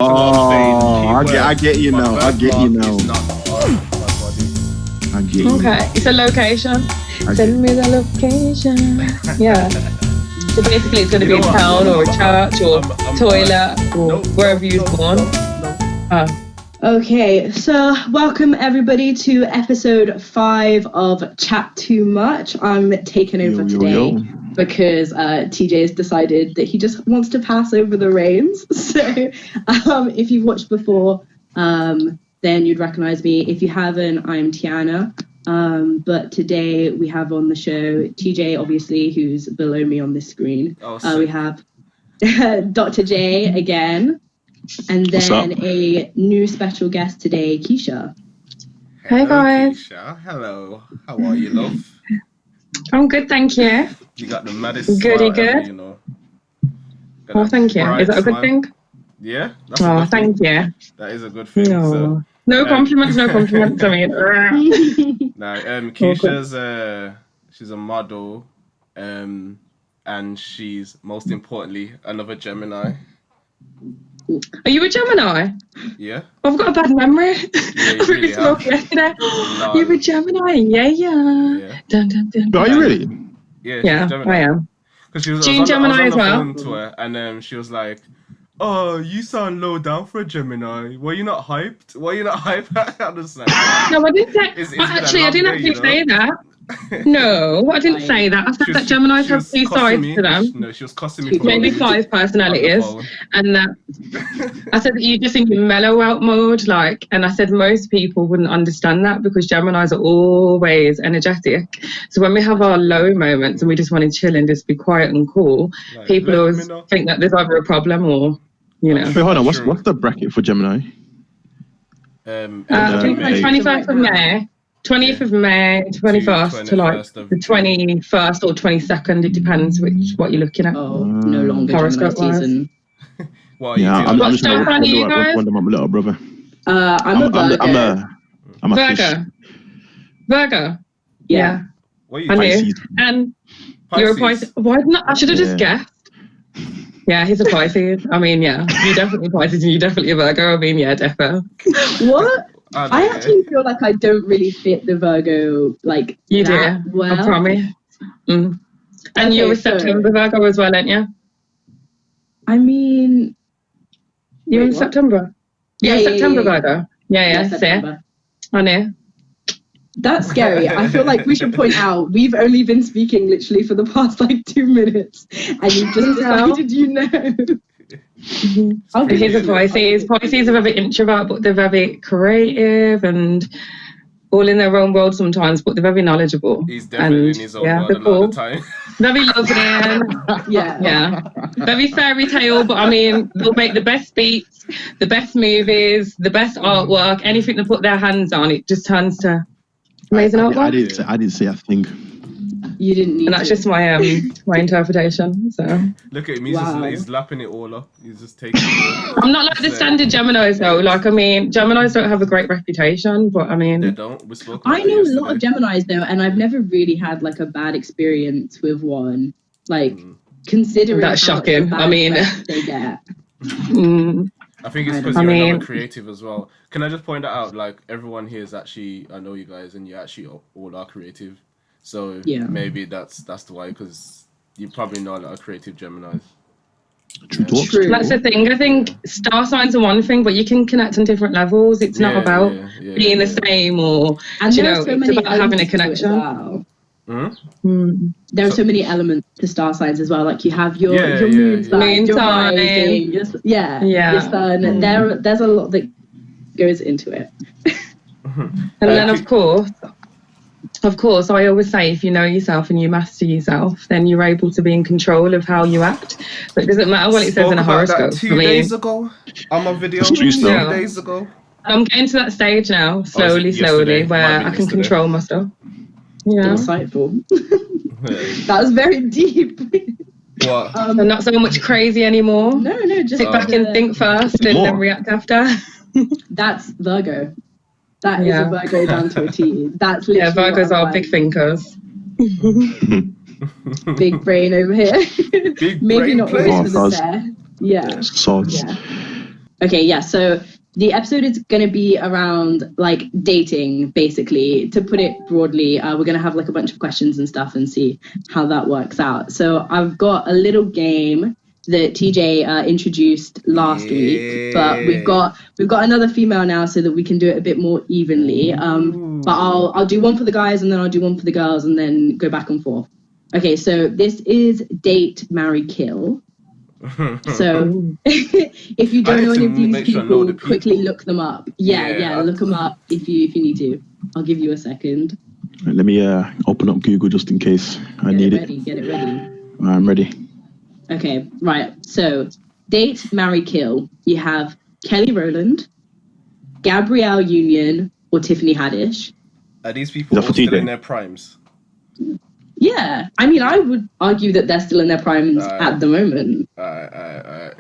I get you now. I get you now. I get you. Okay, it's a location. Send me the location. Yeah. So basically, it's going to be a town or a church or toilet or wherever you're born. Okay, so welcome everybody to episode 5 of Chat Too Much. I'm taking over today because TJ has decided that he just wants to pass over the reins. So if you've watched before, then you'd recognize me. If you haven't, I'm Tiana. But today we have on the show TJ, obviously, who's below me on this screen. We have Dr. J again. And then a new special guest today, Kesha. Hey guys. Kesha. Hello. How are you, love? I'm good, thank you. You got the maddest Goody smile good. ever, you know. Oh, thank you. Is that a good smile. thing? Yeah. That's Oh, a good thank thing. you. That is a good thing. No, So, no compliments. I mean, Kesha's she's a model, and she's most importantly another Gemini. are you a Gemini? Yeah. I've got a bad memory. Yeah, I really spoke yesterday. You're a Gemini, yeah. Dun, dun, dun. Are you really? Yeah, Yeah, she's Gemini. I am. Because she was, Gene I was on Gemini the as well? phone to her, and she was like, "Oh, you sound low down for a Gemini. Were you not hyped? I was like, No, I didn't say. It's been a Actually, I long didn't day, actually you know? say that. No, I didn't say that. I said that Geminis she have was two cussing sides me. to them. No, she was cussing me for Maybe running 5 personalities, on the and that I said that you just in mellow out mode, and I said most people wouldn't understand that because Geminis are always energetic. So when we have our low moments and we just want to chill and just be quiet and cool, Like, people let always me know. think that there's either a problem or, you know. Wait, hold on. True. What's the bracket for Gemini? I think May. 21st of May, 20th of May, 21st to like 21st of the 21st or 22nd. It depends what you're looking at. Oh, no longer Gemini Horoscope-wise. season. What are you Yeah, doing? I'm just What sign are you guys? wonder my little brother. I'm a Virgo. I'm a fish. Virgo. Yeah. What are you I doing? knew. Pisces. And you're a Pisces. Why not? I should have just guessed. Yeah, he's a Pisces. I mean, yeah, you definitely Pisces and you definitely a Virgo. I mean, yeah, defo. What? don't I know. actually feel like I don't really fit the Virgo You do. that well. I promise. Mm. And Okay, you're a so- September Virgo as well, aren't you? I mean, You're in Wait, what? September. You're a Yeah, September yeah. Virgo. Yeah, see? September. I know. That's scary. I feel like we should point out we've only been speaking literally for the past 2 minutes, and you just decided you know. I'll give He's it a to you. Pisces. Pisces are very introvert, but they're very creative and all in their own world sometimes, but they're very knowledgeable. He's definitely and, in his own yeah, world they're a lot cool. of the time. Very loving. Yeah. Yeah. Very fairy tale, but I mean, they'll make the best beats, the best movies, the best artwork, anything they put their hands on, it just turns to amazing artwork. I didn't say a thing. You didn't need And that's to. just my my interpretation. So Look at him. Wow. He's lapping it all up. He's just taking it all. I'm not like the standard Geminis though. I mean, Geminis don't have a great reputation, but I They mean, don't. We spoke I about know it a lot of yesterday. Geminis though, and I've never really had a bad experience with one. Considering That's how much shocking. of a bad I mean- press they get. I think it's because I you're mean- another creative as well. Can I just point that out? Everyone here is actually, I know you guys, and you actually all are creative. So Yeah. maybe that's why, because you probably know a lot of creative Geminis. True talk. True. that's the thing. I think star signs are one thing, but you can connect on different levels. It's not Yeah, about yeah, being the yeah. same or, And you there know, are so it's many about having a elements to it as connection. well. Hmm? There are so many elements to star signs as well. You have your Yeah, moon yeah. sign, Moon your sign. rising, your sun. There's a lot that goes into it. And then, of course, I always say if you know yourself and you master yourself, then you're able to be in control of how you act. But it doesn't matter what it says in a Spoke about horoscope. that 2 days ago on my video. It's true 2 still. days ago. I'm getting to that stage now, slowly, yesterday? where Might I be can yesterday. control my stuff. Yeah. Insightful. That was very deep. What? I'm not so much crazy anymore. No, just Sit back and think first and then react after. That's Virgo. That is Yeah. a Virgo down to a T. That's literally Yeah, Virgos what I'm are big like. thinkers. Big brain over here. Big Maybe brain not play. always for the Oh, fair. Yeah. Sods. Yeah. Okay, yeah. So the episode is going to be around like dating, basically. To put it broadly, we're going to have like a bunch of questions and stuff and see how that works out. So I've got a little game that TJ introduced last week, but we've got another female now so that we can do it a bit more evenly. But I'll do one for the guys and then I'll do one for the girls and then go back and forth. Okay, so this is date, marry, kill. So if you don't know any of these people, quickly look them up. Yeah, look them up if you need to. I'll give you a second. Right, let me open up Google just in case I need it. Get it ready. I'm ready. Okay, right. So date, marry, kill. You have Kelly Rowland, Gabrielle Union, or Tiffany Haddish. Are these people all still in their primes? Yeah, I mean, I would argue that they're still in their primes at the moment. Alright.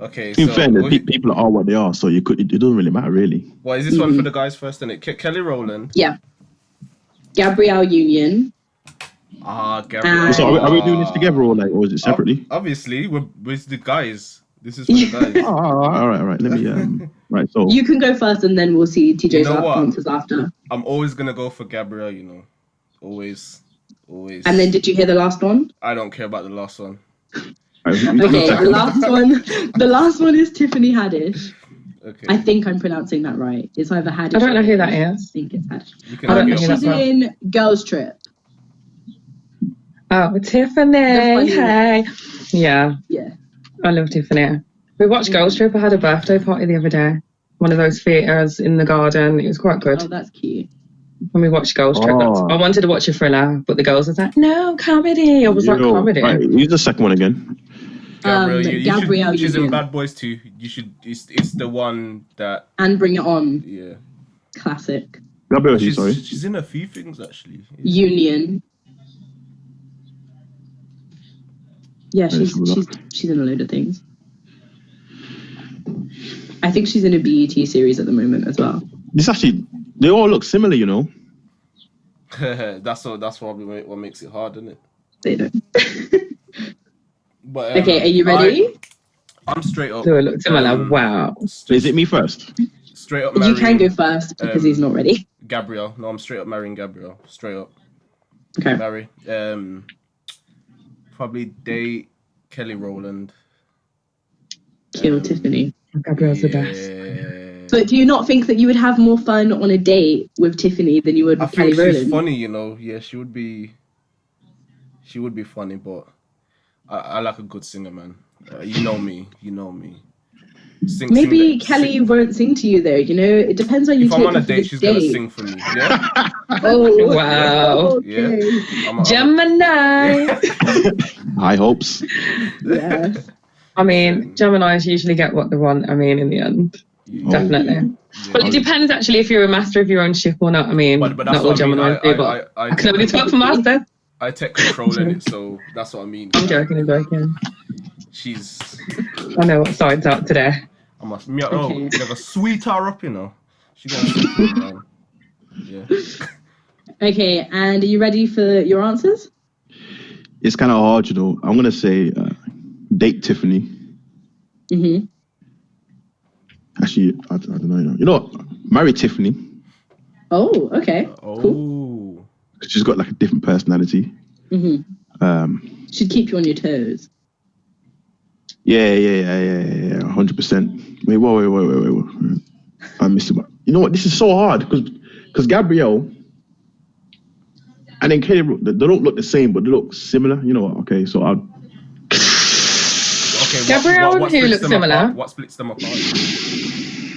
Okay, in fairness, people are what they are, so it doesn't really matter, really. Well, is this one for the guys first, isn't it? Kelly Rowland. Yeah. Gabrielle Union. Gabrielle. So are we doing this together or is it separately? Obviously, we're with the guys. This is for the guys. All right. Let me right. So you can go first, and then we'll see TJ's answers after. I'm always gonna go for Gabrielle. You know, always. And then, did you hear the last one? I don't care about the last one. Okay, the last one is Tiffany Haddish. Okay. I think I'm pronouncing that right. It's either Haddish. I don't know who that is. I think it's Haddish. She's in Girls Trip. Oh, Tiffany. Hey. Yeah. I love Tiffany. We watched Girls Trip. I had a birthday party the other day. One of those theatres in the garden. It was quite good. Oh, that's cute. When we watched Girls Trip, I wanted to watch a thriller, but the girls was like, no, comedy. I was like, comedy. Right, use the second one again. Gabrielle. She's in Bad Boys 2. You should. It's the one that. And Bring It On. Yeah. Classic. Gabrielle, sorry. She's in a few things actually. Union. Yeah, she's in a load of things. I think she's in a BET series at the moment as well. They all look similar, you know. That's probably what makes it hard, isn't it? They don't. But, okay, are you ready? I'm straight up. Do it look similar? Wow. Is it me first? Straight up. You can go first because he's not ready. Gabrielle. No, I'm straight up marrying Gabrielle. Straight up. Okay. Marry. Probably date Kelly Rowland. Kill Tiffany. Gabrielle's the best. But do you not think that you would have more fun on a date with Tiffany than you would with Kelly Rowland? She's funny, you know. Yeah, she would be funny, but I like a good singer, man. You know me. Maybe Kelly won't sing to you though, you know? It depends on you. If I'm on a date, she's going to sing for me, yeah? Oh, wow. Okay. Yeah. Gemini. High hopes. Yes. I mean, Geminis usually get what they want, in the end. Definitely. Yeah. But it depends actually if you're a master of your own ship or not. I mean, but not all Geminis do, but I can only talk for master. I take control in it, so that's what I mean. I'm joking. I know what side's out today. I must. You have a sweetheart up, you know. She got yeah. Okay, and are you ready for your answers? It's kind of hard, you know. I'm gonna say date Tiffany. Mm-hmm. Actually, I don't know. You know what? Marry Tiffany. Oh, okay. Cool. She's got like a different personality. Mm-hmm. She'd keep you on your toes. Yeah, 100%. Wait. I missed it. You know what? This is so hard because Gabrielle and then Kelly, they don't look the same, but they look similar. You know what? Okay, so I'll. Okay, Gabrielle and who look similar? Apart? What splits them apart?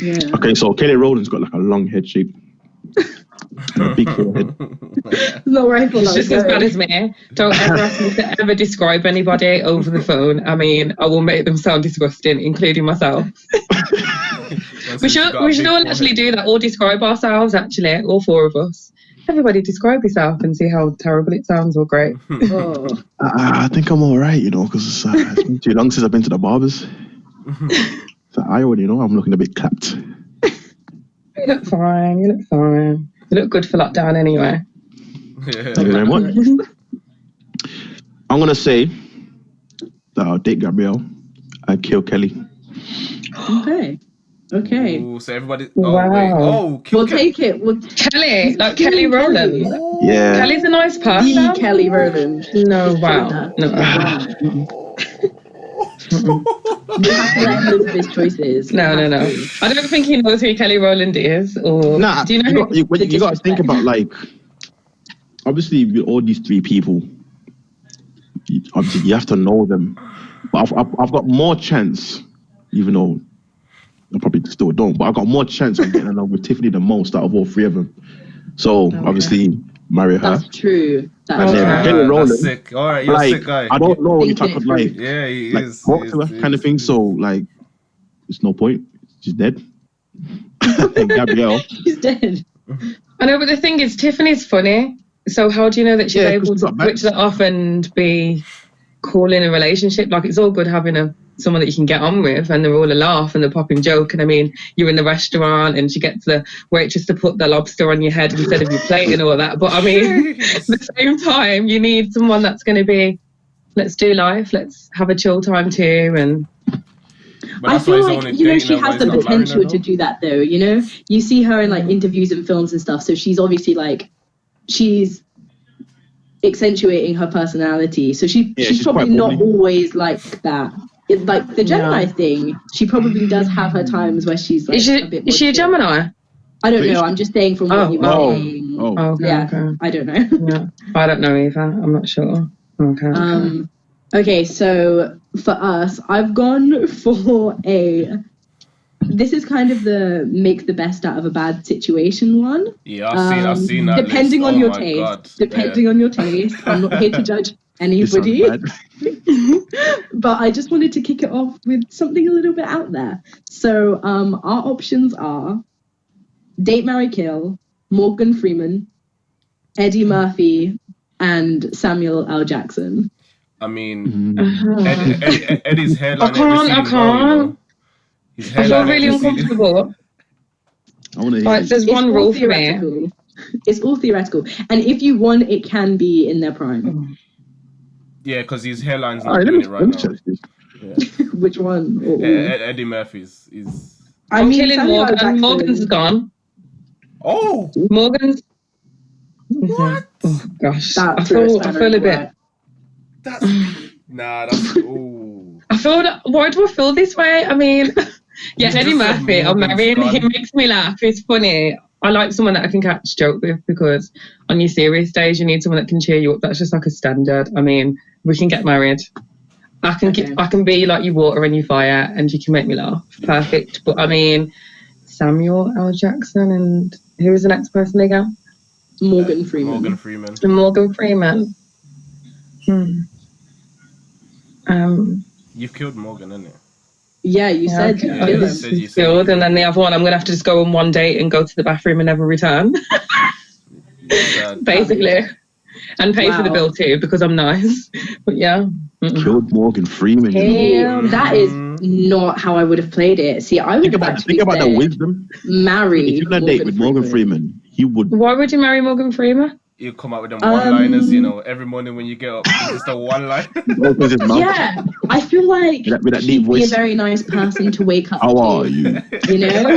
Yeah. Okay, so Kelly Rowland's got like a long head shape. A big forehead. Not right for It's just as bad as me. Don't ever ask me to ever describe anybody over the phone. I mean, I will make them sound disgusting, including myself. we should all actually do that, or describe ourselves, actually, all four of us. Everybody describe yourself and see how terrible it sounds or great. I think I'm all right, you know, because it's been too long since I've been to the barbers. So I already know I'm looking a bit clapped. You look fine. You look good for lockdown anyway. Thank you very much. I'm going to say that I'll date Gabrielle and kill Kelly. Okay. Ooh, so everybody. Wow. Wait. Oh, We'll take it. Kelly, like Kelly Rowland. Yeah. Kelly's a nice person. The Kelly Rowland. No, wow. No. You have to let him live his choices. No. I don't think he knows who Kelly Rowland is. Or Nah, do you know you got to think about, like, obviously with all these three people, obviously you have to know them. But I've got more chance, even though I probably still don't, but I've got more chance of getting along with Tiffany the most out of all three of them. So obviously marry her. That's true. And then Kelly Rowland. That's sick. All right, you're a sick guy. I don't know if I could like, yeah, he like is, talk to her kind of thing. So like, there's no point. She's dead. And Gabrielle, she's dead. I know, but the thing is, Tiffany's funny. So how do you know that she's able to switch that off and be cool in a relationship? Like, it's all good having someone that you can get on with and they're all a laugh and they're popping joke. And I mean, you're in the restaurant and she gets the waitress to put the lobster on your head instead of your plate and all that. But I mean, at the same time, you need someone that's going to be, let's do life, let's have a chill time too. And I feel like, you know, she has the potential to do that though, you know? You see her in like interviews and films and stuff. So she's obviously like, she's accentuating her personality. So she's probably not always like that. It's like the Gemini thing. She probably does have her times where she's like is she a Gemini? I don't know. I'm just saying from what you were saying. Okay. I don't know. Yeah, I don't know either. I'm not sure. Okay. Okay, so for us, I've gone for this is kind of the make the best out of a bad situation one. Yeah, I've seen that. Depending on your taste. Depending on your taste. I'm not here to judge anybody. But I just wanted to kick it off with something a little bit out there. So our options are Date, Marry, Kill, Morgan Freeman, Eddie Murphy, and Samuel L. Jackson. I mean, Eddie's hairline. I can't. I feel really uncomfortable. There's one rule for me. It's all theoretical. And if you want, it can be in their prime. Yeah, because his hairline's not doing it right now. Yeah. Which one? Eddie Murphy's is... I'm killing Morgan. Morgan's gone. Oh! Morgan's... What? Oh, gosh. I feel a bit... That's... Nah, that's... Ooh. I feel that... Why do I feel this way? I mean... Yeah, Eddie Murphy, I'm marrying. He makes me laugh. He's funny. I like someone that I can catch joke with, because on your serious days, you need someone that can cheer you up. That's just like a standard. I mean, we can get married. I can be like your water and your fire, and you can make me laugh. Perfect. But I mean, Samuel L. Jackson, and who was the next person again? Morgan Freeman. Morgan Freeman. You've killed Morgan, haven't you? Yeah, you said you killed, and then the other one, I'm going to have to just go on one date and go to the bathroom and never return. Basically. And pay for the bill too, because I'm nice. But yeah. Killed Morgan Freeman. Damn, that is not how I would have played it. See, I would think about the wisdom. Marry. If you're on a date with Morgan Freeman, he would. Why would you marry Morgan Freeman? You come out with them one-liners, you know, every morning when you get up, it's just a one-line. Yeah, I feel like with that he'd deep voice. be a very nice person to wake up How to. are you? You know?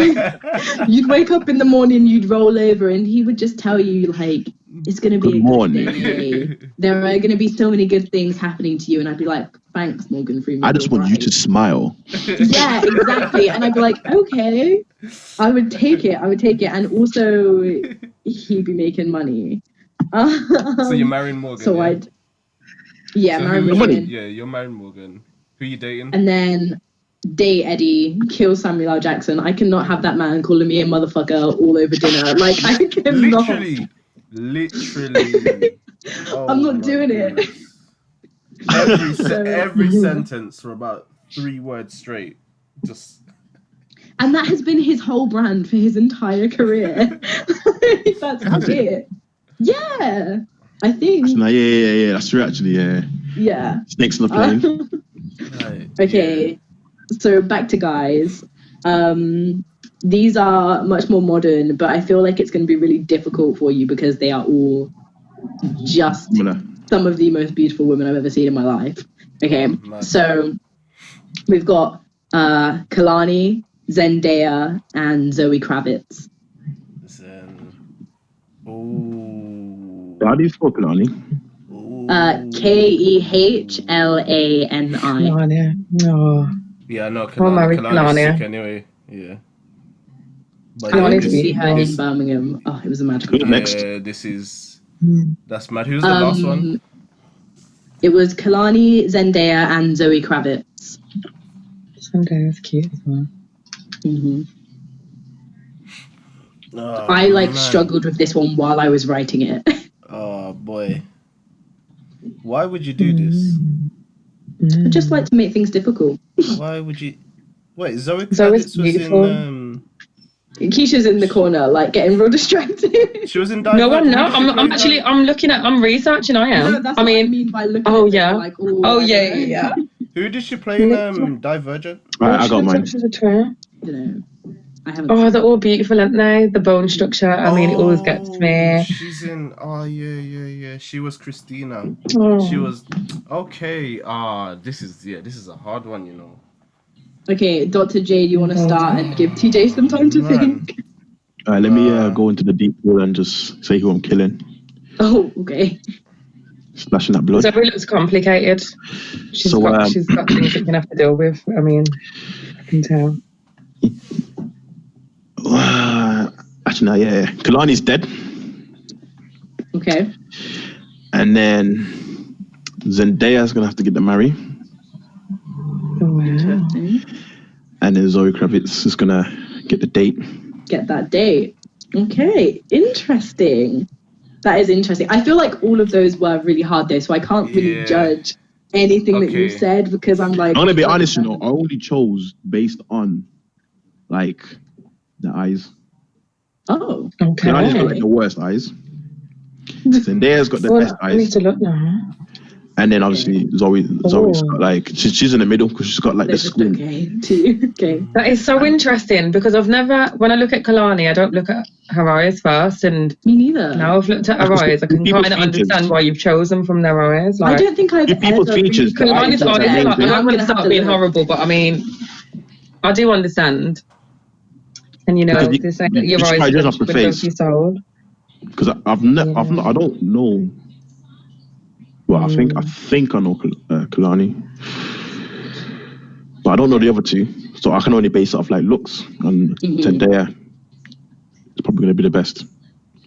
You'd wake up in the morning, you'd roll over, and he would just tell you, like, it's going to be good day. There are going to be so many good things happening to you. And I'd be like, thanks, Morgan Freeman. I just want you to smile. Yeah, exactly. And I'd be like, okay, I would take it. And also, he'd be making money. So you're marrying Morgan? So yeah? Marry Morgan. Yeah, you're marrying Morgan. Who are you dating? And then date Eddie, kill Samuel L. Jackson. I cannot have that man calling me a motherfucker all over dinner. Like, I cannot. Literally. Oh, I'm not doing it. Every sentence for about 3 words straight. Just. And that has been his whole brand for his entire career. That's it. Yeah, I think. Yeah. That's true, actually. Yeah. Snakes on the plane. Okay, so back to guys. These are much more modern, but I feel like it's going to be really difficult for you because they are all just some of the most beautiful women I've ever seen in my life. Okay, Mad. so we've got Kalani, Zendaya, and Zoe Kravitz. How do you spell Kalani? Kehlani. Melania. No. Yeah, no, Oh, Mary Kalani's Melania. sick anyway. Yeah. But I Kalani's went to see beautiful. her in Birmingham. Oh, it was a magical Who's time. next? this is Mm. that's mad. Who's the last one? It was Kalani, Zendaya, and Zoe Kravitz. Zendaya's cute as well. Mm-hmm. Oh, I man. struggled with this one while I was writing it. Oh boy. Why would you do this? I just like to make things difficult. Why would you? Wait, Zoe Zoe's Kravitz was beautiful. in. Keisha's in the corner, like getting real distracted. She was in. No, I'm Who not. did she I'm play actually. I'm researching. I am. No, that's I what mean, I mean by looking oh at it, yeah. like, Oh I yeah, don't know. yeah. Who did she play in Divergent? Alright, I got mine. She's a twin. I don't know. I haven't. Oh, they're all beautiful, aren't they? The bone structure. I mean, it always gets me. She's in. Oh yeah. She was Christina. Oh. She was. Okay. This is a hard one, you know. Okay, Dr. J, do you want to start and give TJ some time to Man. think? Alright, let me go into the deep pool and just say who I'm killing. Oh, okay. Splashing that blood. So it looks complicated. She's got things that you can have to deal with. I mean, I can tell. Actually, no, yeah. Kalani's dead. Okay. And then Zendaya's going to have to get the marry. Oh, wow. Interesting. And then Zoe Kravitz is going to get the date. Get that date. Okay, interesting. That is interesting. I feel like all of those were really hard though, so I can't really judge anything that you said because I'm like... I'm going to be honest, you know, I only chose based on, like, the eyes. Oh. Okay. Kalani's got, like, the worst eyes. Zendaya's got the best I need eyes. to look now. And then obviously Zoe's got like she's in the middle because she's got like the skin. Okay, too. Okay. That is so interesting because when I look at Kalani, I don't look at her eyes first, and Me neither. now I've looked at her eyes, I can kind of understand why you've chosen from their eyes. I don't think I've people's ever features. really Kalani's I- eyes, I- like, I don't want to have start being look. horrible, but I mean, I do understand. And you know, Because they say that your you should eyes probably are judge off the the window of face. your soul. Because I don't know. Well, I think I know Kalani, but I don't know the other two, so I can only base it off like looks. And Zendaya is probably going to be the best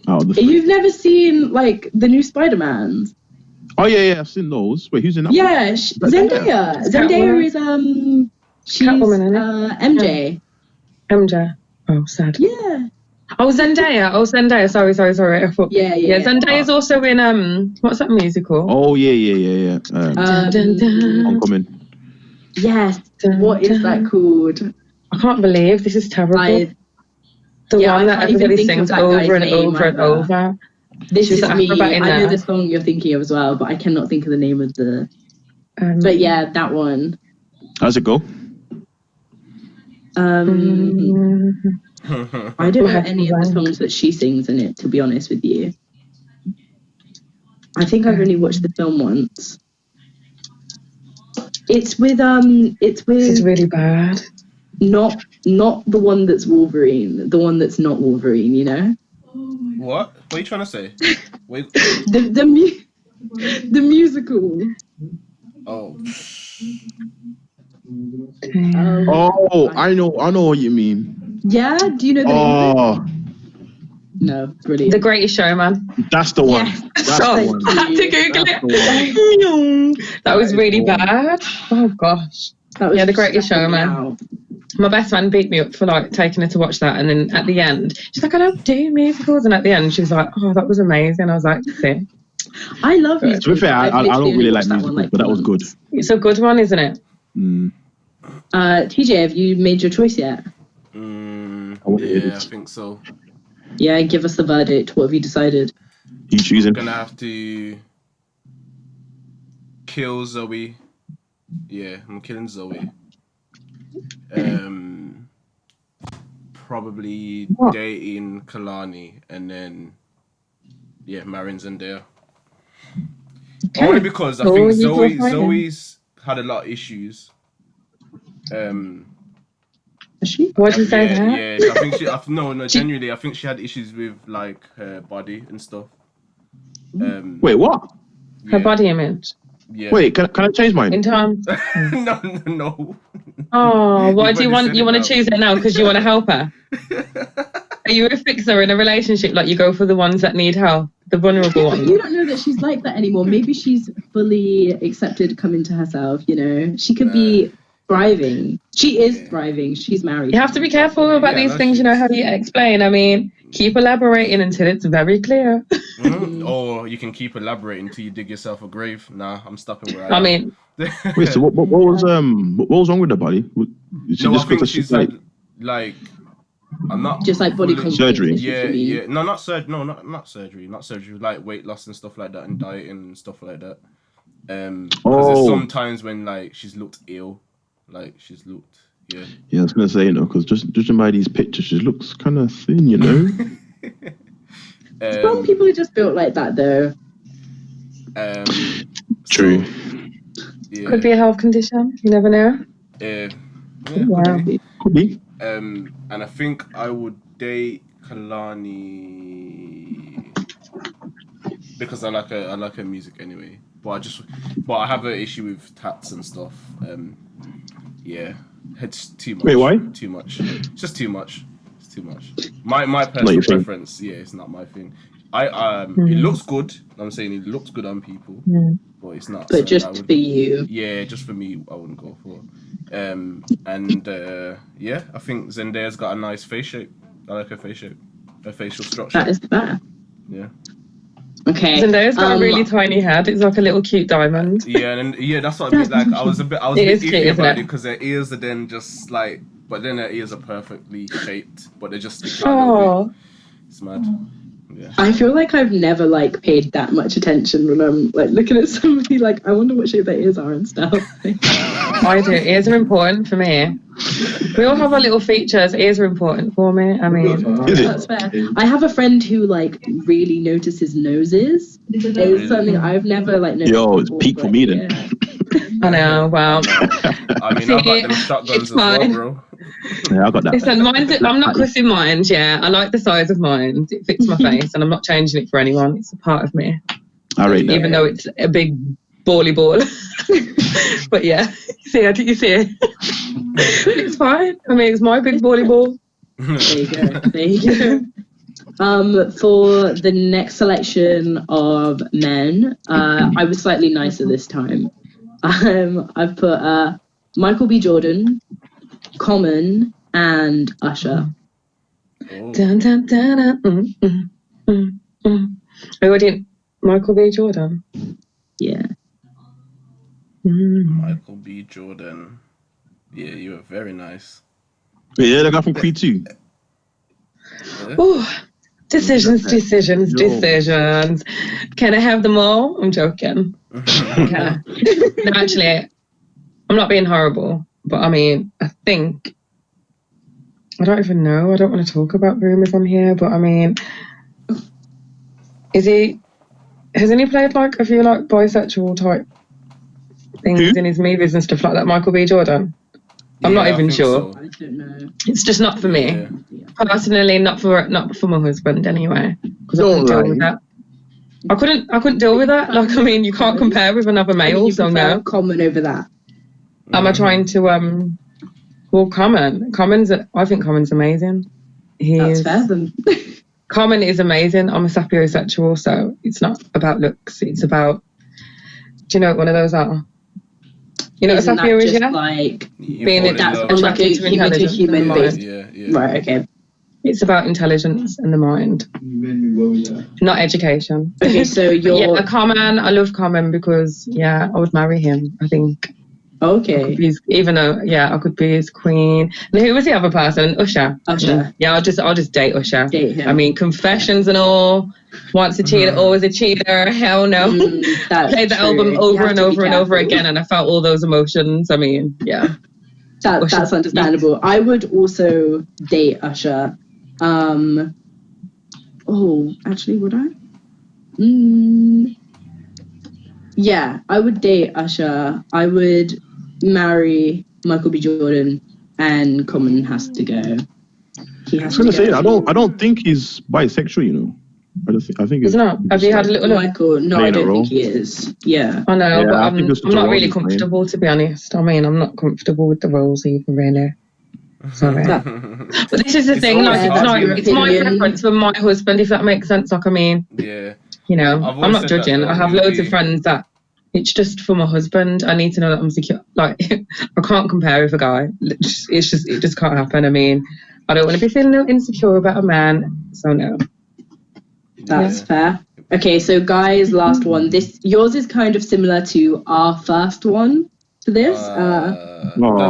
out of the three. You've never seen like the new Spider-Mans? Oh yeah, I've seen those. Wait, who's in that? Yeah, Zendaya. Zendaya is she's Catwoman, isn't it? MJ. MJ. Oh, sad. Yeah. Oh, Zendaya. Sorry. I thought. Yeah. Zendaya's also in what's that musical? Oh yeah. Dun, dun, dun. Homecoming. Yes. What is that called? I can't believe this is terrible. The one that can't even everybody think of sings that over guy's and name over and either. over. This She's is the me. acrobat in I know there. the song you're thinking of as well, but I cannot think of the name of the. But yeah, that one. How's it go? I don't know any of the songs that she sings in it, to be honest with you. I think I've only watched the film once. It's with This is really bad. not the one that's Wolverine, the one that's not Wolverine, you know? What? What are you trying to say? Wait. The musical. Oh. Oh, I know what you mean. Yeah, do you know the name of Oh, it? No, brilliant. The Greatest Showman. that's the one. Yes. That's So, the one. I had to Google That's it. That was really bad. Oh gosh. That was Yeah, The Greatest stressing me Showman. out. My best friend beat me up for like taking her to watch that, and then at the end, she's like, "I don't do musicals," and at the end, she was like, "Oh, that was amazing." I was like, "See, I love To musicals. be fair, I I've don't literally really only like watched that musicals, one, but that was good. it's a good one, isn't it?" TJ, have you made your choice yet? Yeah, I think so. Yeah, give us the verdict. What have you decided? You choosing? Gonna have to kill Zoe. Yeah, I'm killing Zoe. Probably dating Kalani and then marrying Zendaya. Okay. Only because I Oh, think you go fighting. Zoe's had a lot of issues. Is she? Why'd you say that? Yeah. I think genuinely, I think she had issues with like her body and stuff. Wait, what? Her yeah, body image. Yeah. Wait, can I change mine? In terms. No. Oh, why do you want? said You it want to now. choose it now because you want to help her? Are you a fixer in a relationship? Like you go for the ones that need help, the vulnerable Yeah, but ones. you don't know that she's like that anymore. Maybe she's fully accepted, coming to herself, you know. She could be thriving. She is thriving. She's married. You have to be careful about these things. You know how do you explain? I mean, keep elaborating until it's very clear. Or you can keep elaborating until you dig yourself a grave. Nah, I'm stopping where I am. I mean, Wait, so what was wrong with her body? No, I think she's like I'm not just like body confidence. Surgery. Yeah. No, not surgery. No, not surgery. Not surgery. Like weight loss and stuff like that, and dieting and stuff like that. Because there's some times when like she's looked ill, like she's looked. Yeah. Yeah, I was gonna say, you know, because judging by these pictures, she looks kind of thin, you know. Some people are just built like that, though. True. Yeah. could be a health condition. You never know. Yeah. Could be. And I think I would date Kalani because I like her music anyway. But I have an issue with tats and stuff. Yeah, it's too much. Wait, why? Too much. It's just too much. It's too much. My personal preference. Yeah, it's not my thing. It looks good. I'm saying it looks good on people, but it's not. But just for you. Yeah, just for me, I wouldn't go for. Yeah, I think Zendaya's got a nice face shape. I like her face shape, her facial structure. That is fair. Yeah. Okay. Zendaya's got a really tiny head. It's like a little cute diamond. Yeah, that's what I mean. Like I was a bit iffy about it it? because her ears are then just like, but then her ears are perfectly shaped, but they're just sticking out a little bit. It's mad. Yeah. I feel like I've never like paid that much attention when I'm like looking at somebody like I wonder what shape their ears are and stuff. I do. Ears are important for me. We all have our little features. Ears are important for me. I mean, that's fair. I have a friend who like really notices noses. It's something I've never like noticed. Yo, it's before, peak for me then. I know. Wow. I mean, I've got them shotguns as well, bro. Yeah, I got that. Listen, I'm not cussing mine. Yeah, I like the size of mine. It fits my face, and I'm not changing it for anyone. It's a part of me. I rate that. Even though it's a big bally ball. But yeah, you see it. It's fine. I mean, it's my big bally ball. There you go. For the next selection of men, I was slightly nicer this time. I've put Michael B. Jordan, Common, and Usher. Oh. Dun, dun, dun, dun, Oh, I didn't. Michael B. Jordan. Yeah. Michael B. Jordan. Yeah, you were very nice. Yeah, the guy from Creed 2. Yeah. Oh, decisions. Can I have them all? I'm joking. Okay. No, actually, I'm not being horrible, but I mean, I think I don't even know. I don't want to talk about rumours on here, but I mean, hasn't he played like a few like bisexual type things in his movies and stuff like that? Michael B. Jordan. I'm not even sure. So. I don't know. It's just not for me. Personally, not for my husband anyway, because I couldn't deal with that. I couldn't deal with that. Like, I mean, you can't compare with another male, so no. Common over that. Am I trying to Common? I think Common's amazing. That's fair then. Common is amazing. I'm a sapiosexual, so it's not about looks. It's about, do you know what one of those are? You know what a sapio is, yeah? Like being attracted to human being. Yeah. Right, okay. It's about intelligence and the mind, not education. Okay, so you're... Yeah, Common. I love Common because, I would marry him, I think. Okay. Even though, I could be his queen. And who was the other person? Usher. Yeah, I'll just date Usher. Date him. I mean, confessions and all. Once a cheater, always a cheater. Hell no. Played the album over and over and over again, and I felt all those emotions. I mean, yeah. That's understandable. I would also date Usher. Actually, would I? Yeah, I would date Usher. I would marry Michael B. Jordan, and Common has to go. I was gonna say I don't think he's bisexual. You know, I think He's not. Have you had a little look? Michael? No, I don't think he is. Yeah, I know, but I'm not really role comfortable, to be honest. I mean, I'm not comfortable with the roles even, really. Sorry. But this is the thing, like, it's my preference for my husband, if that makes sense. Like, I mean, yeah, you know, I'm not judging. I have loads of friends that it's just for my husband. I need to know that I'm secure. Like, I can't compare with a guy. It just can't happen. I mean, I don't want to be feeling insecure about a man, so no. That's fair. Okay, so guys, last one. Yours is kind of similar to our first one to this. Another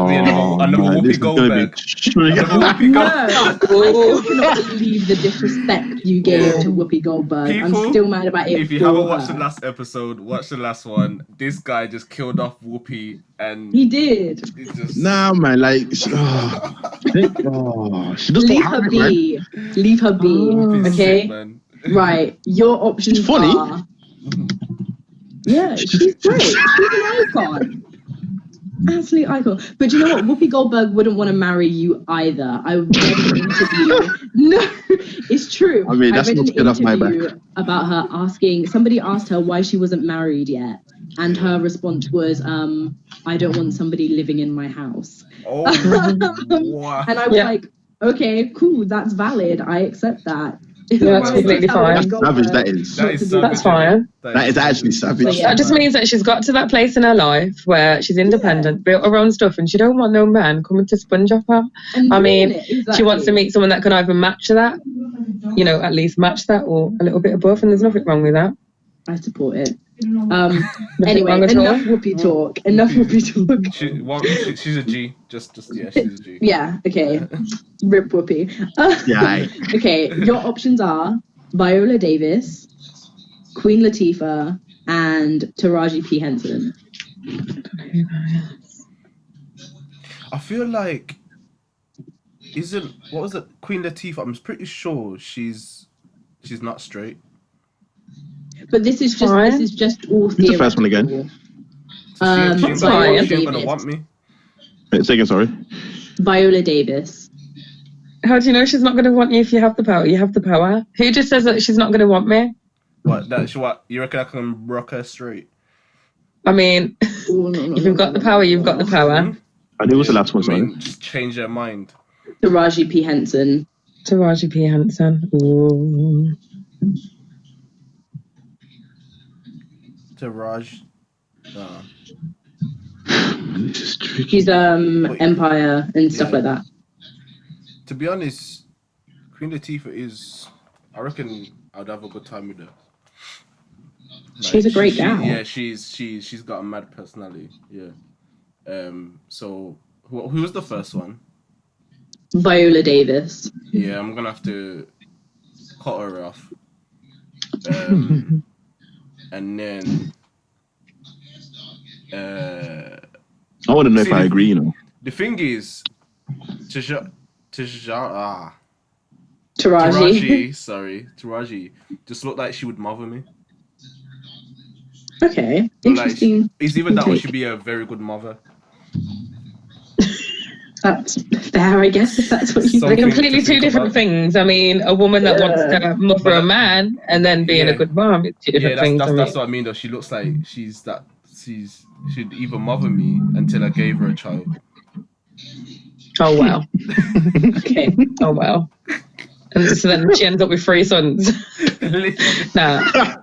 Whoopi Goldberg. I cannot believe the disrespect you gave to Whoopi Goldberg. I'm still mad about it. If you haven't watched the last episode, watch the last one. This guy just killed off Whoopi, and he did. Nah, man, like, she doesn't leave her be. Leave her be. Okay. Sick, right. Your options she's funny. are. Yeah, she's great. She's an icon. Absolute icon. But you know what? Whoopi Goldberg wouldn't want to marry you either. I read an interview. No, it's true. I mean, that's read not an good off my interview back. about her asking. Somebody asked her why she wasn't married yet, and her response was, "I don't want somebody living in my house." Oh, wow. And I was like, "Okay, cool. That's valid. I accept that." Yeah, that's completely fine. That's savage, that is. That's fine. That is actually savage. That just means that she's got to that place in her life where she's independent, built her own stuff, and she don't want no man coming to sponge off her. I mean, she wants to meet someone that can either match that, you know, at least match that, or a little bit above, and there's nothing wrong with that. I support it. Anyway, enough Whoopi talk. Enough Whoopi talk. She's a G. Just yeah, she's a G. Yeah. Okay. Rip Whoopi. Yeah. Okay. Your options are Viola Davis, Queen Latifah, and Taraji P. Henson. I feel like what was it? Queen Latifah. I'm pretty sure she's not straight. But this is just all theoretical. Who's the first one again? Viola She ain't gonna Davis. want me. Say again, sorry. Viola Davis. How do you know she's not going to want you if you have the power? You have the power. Who just says that she's not going to want me? What? You reckon I can rock her straight? I mean, if you've got the power, you've got the power. And who was the last one, sorry? Just change her mind. Taraji P. Henson. Taraji P. Henson. Ooh. Taraj. She's Empire and stuff like that. To be honest, Queen Latifah is. I reckon I'd have a good time with her. Like, she's a great gal. Yeah, she's got a mad personality. Yeah. So who was the first one? Viola Davis. Yeah, I'm gonna have to cut her off. And then I want to know if I agree, you know. The thing is, Taraji, just looked like she would mother me. Okay, interesting. Like, it's either that or she'd be a very good mother. That's fair, I guess, if that's what you think. They're completely two different things. I mean, a woman that wants to mother a man and then being a good mom, it's two different things. That's what I mean, though. She looks like she'd either mother me until I gave her a child. Oh, wow. Okay. Oh, wow. And so then she ends up with 3 sons. Nah.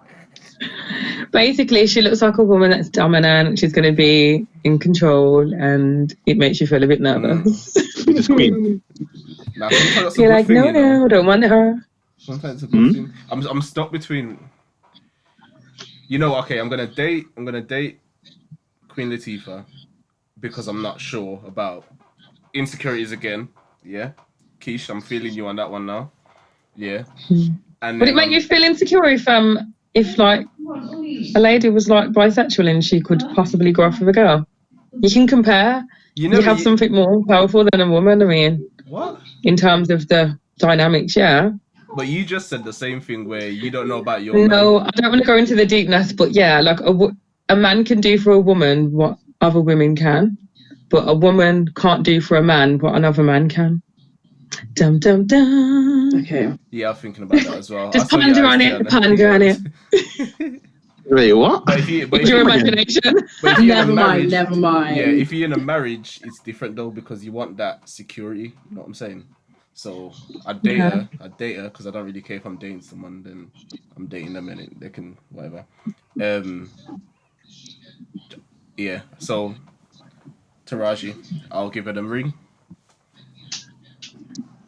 Basically, she looks like a woman that's dominant. She's going to be in control, and it makes you feel a bit nervous. It's queen. Nah, you're like, no, I don't want her. Sometimes it's a good thing. I'm stuck between. You know, okay, I'm gonna date Queen Latifah because I'm not sure about insecurities again. Yeah, Kesha, I'm feeling you on that one now. Yeah. And would it make you feel insecure if like a lady was like bisexual and she could possibly go off with a girl? You can compare. You have something more powerful than a woman. I mean, what in terms of the dynamics? Yeah. But you just said the same thing where you don't know about your. No, I don't want to go into the deepness, but yeah, like a man can do for a woman what other women can, but a woman can't do for a man what another man can. Dum dum dum. Okay. Yeah, I'm thinking about that as well. Just ponder on it. Ponder on it. Wait, what? But if Your imagination. Never mind. Yeah, if you're in a marriage, it's different though, because you want that security. You know what I'm saying? So I'd date her because I don't really care if I'm dating someone. Then I'm dating them and they can whatever. Yeah. So Taraji, I'll give her the ring.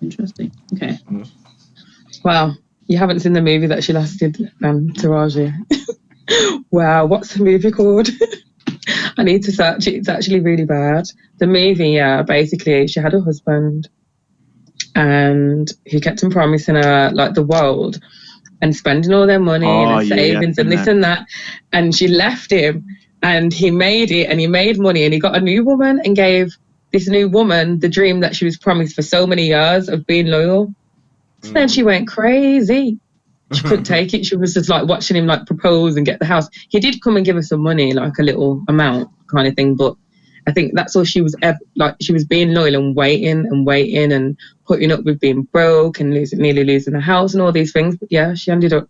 Interesting. Okay. Wow, you haven't seen the movie that she last did, Taraji. Wow, what's the movie called? I need to search it. It's actually really bad. The movie, yeah, basically she had a husband and he kept on promising her like the world and spending all their money and savings and this and that. And she left him and he made it and he made money and he got a new woman and gave this new woman the dream that she was promised for so many years of being loyal. So then she went crazy. She couldn't take it. She was just like watching him like propose and get the house. He did come and give her some money, like a little amount kind of thing. But I think that's all she was ever, like she was being loyal and waiting and putting up with being broke and nearly losing the house and all these things. But yeah, she ended up,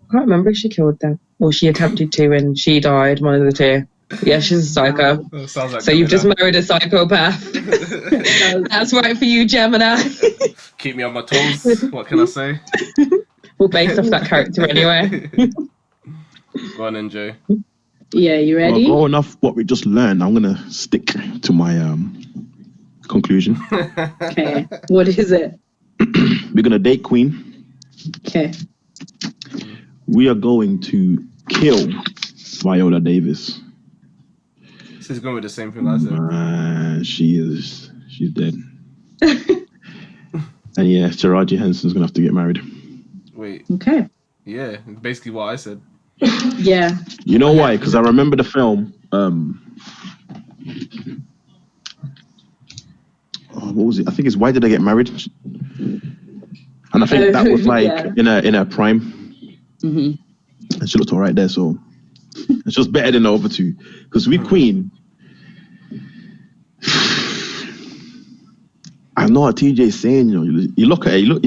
I can't remember if she killed them or she attempted to and she died, one of the two. Yeah, she's a psycho. Like so you've just married a psychopath. That's right for you, Gemini. Keep me on my toes. What can I say? Well, based off that character anyway. Go on, NJ. Yeah, you ready? Well, enough what we just learned. I'm going to stick to my conclusion. Okay. What is it? We're going to date Queen. Okay. We are going to kill Viola Davis. She's going with the same thing I said. She's dead. And yeah, Taraji Henson's going to have to get married. Wait. Okay. Yeah, basically what I said. Yeah. You know why? Because I remember the film. What was it? I think it's Why Did I Get Married? And I think that was like in her prime. Mm-hmm. And she looked all right there, so it's just better than the other two. Because with Queen, I know what TJ is saying. You know, you look at her, you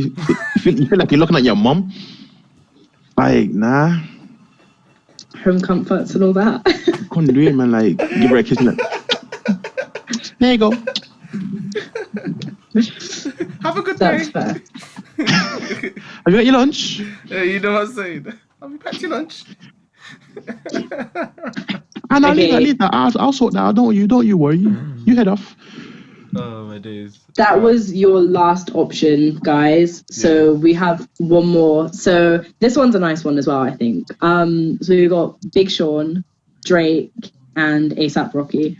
feel like you're looking at your mum. Like, nah. Home comforts and all that. Couldn't do it, man. Like, give her a kiss. Like, there you go. Have a good day. That's fair. Have you got your lunch? Yeah, you know what I'm saying. Have you packed your lunch? And I'll leave that. I'll sort that out. Don't you worry. You head off. Oh my days. That was your last option, guys. So we have one more. So this one's a nice one as well, I think. So we've got Big Sean, Drake, and ASAP Rocky.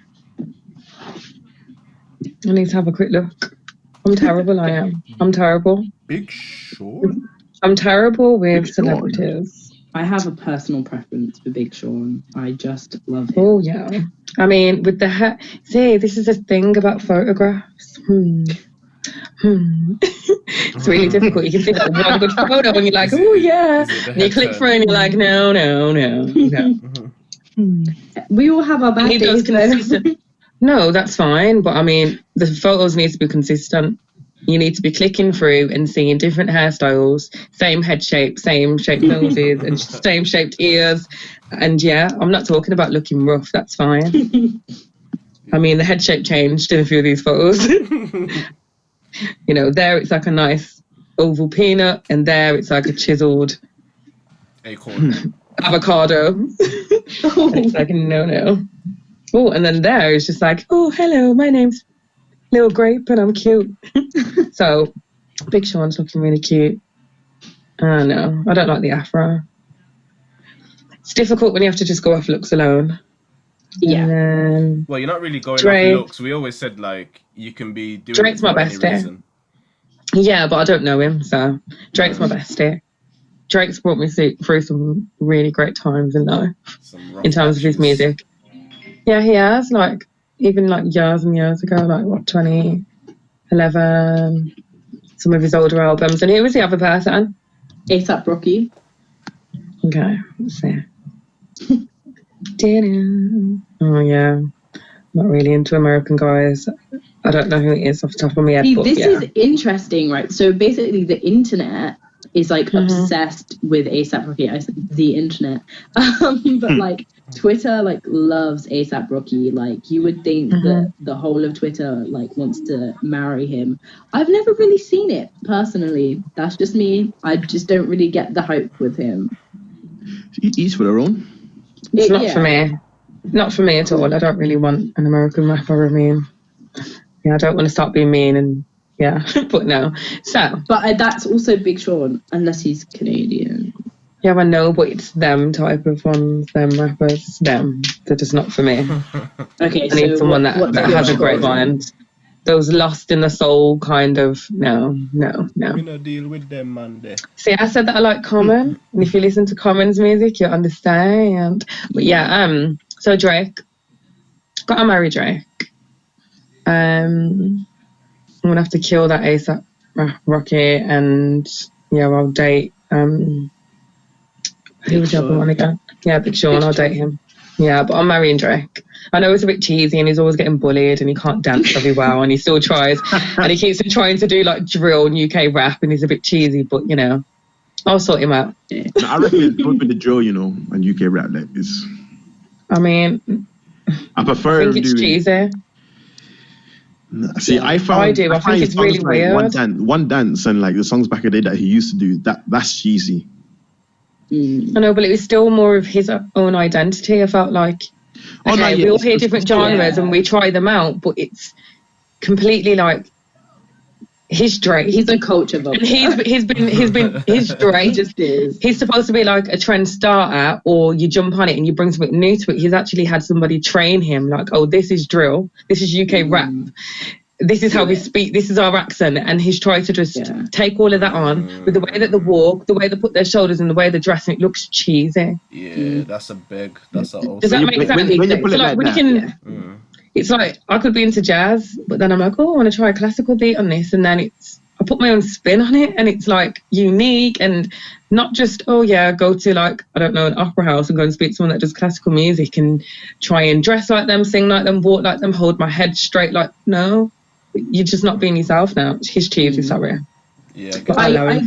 I need to have a quick look. I'm terrible, I am. I'm terrible. Big Sean? I'm terrible with celebrities. I have a personal preference for Big Sean. I just love him. Oh, yeah. I mean, with the hair. See, this is the thing about photographs. It's really difficult. You can see that one good photo and you're like, oh, yeah. And you click through and you're like, no. We all have our bad days, though. No, that's fine. But I mean, the photos need to be consistent. You need to be clicking through and seeing different hairstyles, same head shape, same shaped noses, and same shaped ears. And yeah, I'm not talking about looking rough. That's fine. I mean, the head shape changed in a few of these photos. You know, there it's like a nice oval peanut, and there it's like a chiseled acorn, avocado. And it's like no. Oh, and then there it's just like, oh, hello, my name's Little Grape and I'm cute. So Big Sean's looking really cute. I know, I don't like the afro. It's difficult when you have to just go off looks alone. Yeah. Well, you're not really going off looks. We always said like you can be doing Drake's my bestie. Yeah, but I don't know him, so Drake's my bestie. Drake's brought me through some really great times in life in terms of his music. Yeah, he has, like, even like years and years ago, like what, 2011, some of his older albums. And who was the other person? ASAP Rocky. Okay, let's see. Oh yeah, not really into American guys. I don't know who it is off the top of my head. See, but this yeah. is interesting, right? So basically, the internet is like obsessed with ASAP Rocky. I said the internet, but like Twitter like loves ASAP Rocky. Like you would think that the whole of Twitter like wants to marry him. I've never really seen it personally. That's just me. I just don't really get the hype with him. Each for their own. It's not for me. Not for me at all. I don't really want an American rapper. I mean, yeah, I don't want to start being mean and yeah, but no. So, but that's also Big Sean, unless he's Canadian. Yeah, I know, but it's them type of ones, them rappers, them. They're just not for me. Okay, I need someone that has a great mind. Those lost in the soul kind of, no. We no deal with them, man. There. See, I said that I like Common, and if you listen to Common's music, you'll understand. But yeah, so Drake, gotta marry Drake. I'm gonna have to kill that ASAP Rocky, and yeah, I'll date who was the other one again? Yeah, Big Sean. I'll date him. Yeah, but I'm marrying Drake. I know it's a bit cheesy and he's always getting bullied and he can't dance very well and he still tries and he keeps trying to do like drill and UK rap and he's a bit cheesy, but you know, I'll sort him out. I reckon it's good with the drill, you know, and UK rap like this. I mean, I prefer. I think it's cheesy. See, I think it's really like weird. One dance and like the songs back in the day that he used to do, that's cheesy. I know, but it was still more of his own identity. I felt like, we all hear different genres and we try them out, but it's completely like his Drake. He's a culture vocal. And he's been his Drake. He just is. He's supposed to be like a trend starter, or you jump on it and you bring something new to it. He's actually had somebody train him, like, oh, this is drill, this is UK rap. This is how we speak, this is our accent, and he's tried to just take all of that on with the way that they walk, the way they put their shoulders and the way they dress, and it looks cheesy. Yeah, that's a Does that make sense? When you put it like that, it's like, I could be into jazz, but then I'm like, oh, I want to try a classical beat on this, and then I put my own spin on it, and it's like unique, and not just, oh yeah, go to like, I don't know, an opera house and go and speak to someone that does classical music and try and dress like them, sing like them, walk like them, hold my head straight, like, no. You're just not being yourself now. He's cheesy, sorry. Yeah, I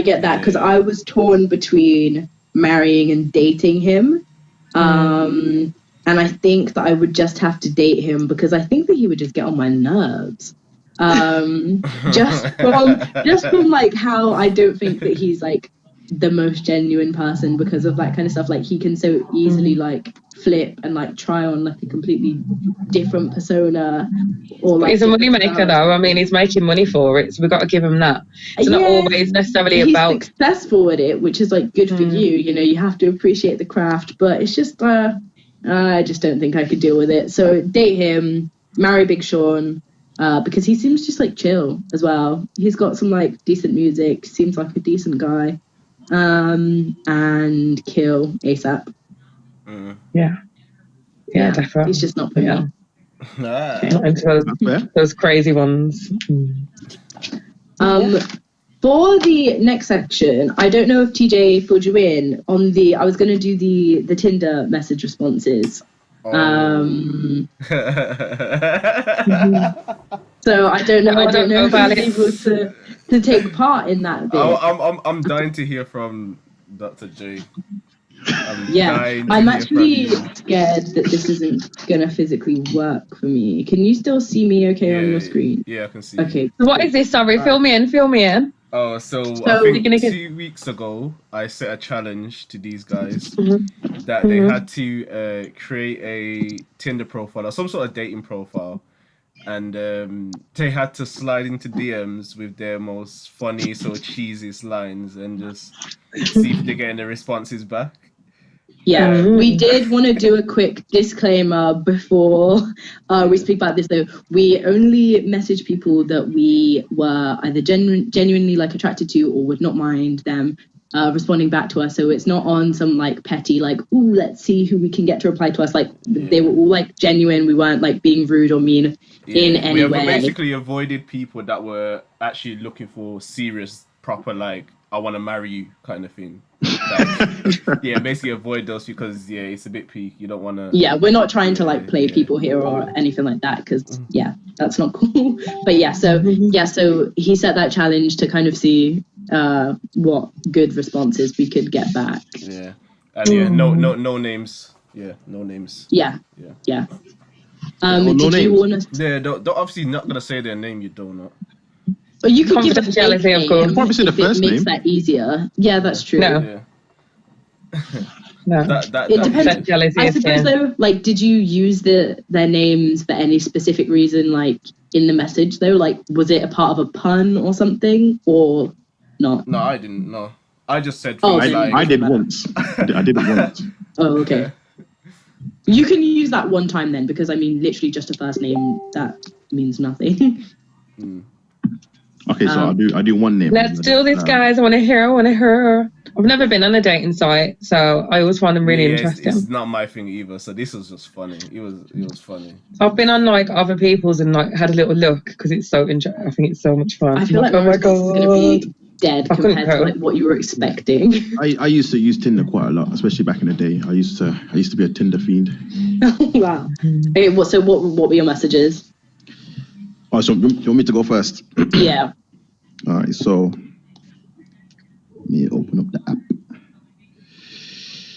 get that because I was torn between marrying and dating him, and I think that I would just have to date him because I think that he would just get on my nerves. Just from like how I don't think that he's like the most genuine person because of that kind of stuff. Like he can so easily like flip and like try on like a completely different persona. Or like he's a money maker though. I mean, he's making money for it, so we've got to give him that. It's not always necessarily about. He's successful at it, which is like good for you. You know, you have to appreciate the craft, but it's just I just don't think I could deal with it. So date him, marry Big Sean. Because he seems just like chill as well. He's got some like decent music, seems like a decent guy. And kill ASAP. Yeah, definitely. He's just not for me. Not into those crazy ones. For the next section, I don't know if TJ filled you in on I was going to do the Tinder message responses. So I don't know if he's able to take part in that bit. I'm dying to hear from Dr. J. I'm actually scared that this isn't gonna physically work for me. Can you still see me okay on your screen? Yeah, I can see. Okay. So what is this? Sorry, fill me in. Oh, so I think 2 weeks ago, I set a challenge to these guys that they had to create a Tinder profile or some sort of dating profile. And they had to slide into DMs with their most funny, sort of cheesiest lines and just see if they're getting the responses back. Yeah, we did want to do a quick disclaimer before we speak about this, though. We only message people that we were either genuinely like attracted to or would not mind them responding back to us. So it's not on some like petty like, ooh, let's see who we can get to reply to us. Like they were all like genuine. We weren't like being rude or mean in any way. We basically avoided people that were actually looking for serious, proper like, I want to marry you kind of thing. Like, yeah, basically avoid those because it's a bit peak. You don't want to. Yeah, we're not trying to like play people here or anything like that because that's not cool. But so he set that challenge to kind of see what good responses we could get back. Yeah, and no names. Yeah, no names. Yeah. No did you want to? Yeah, don't obviously not gonna say their name. You don't know. But you could give a jealousy, of course. Probably say the first name. Makes that easier. Yeah, that's true. No. Yeah. No. It depends. I suppose though, like, did you use their names for any specific reason, like in the message though? Like, was it a part of a pun or something, or not? No, I didn't. No, I just said. I did once. I did it once. Oh, okay. You can use that one time then, because I mean, literally just a first name that means nothing. Okay, so I do one name. Let's do this, guys. I want to hear. I've never been on a dating site, so I always find them really interesting. It's not my thing either, so this was just funny. It was funny. I've been on like other people's and like had a little look because it's so I think it's so much fun. I feel like oh my god, it's gonna be dead compared to like what you were expecting. I used to use Tinder quite a lot, especially back in the day. I used to be a Tinder fiend. Wow. Okay, what were your messages? Oh, so you want me to go first? Yeah. All right, so let me open up the app.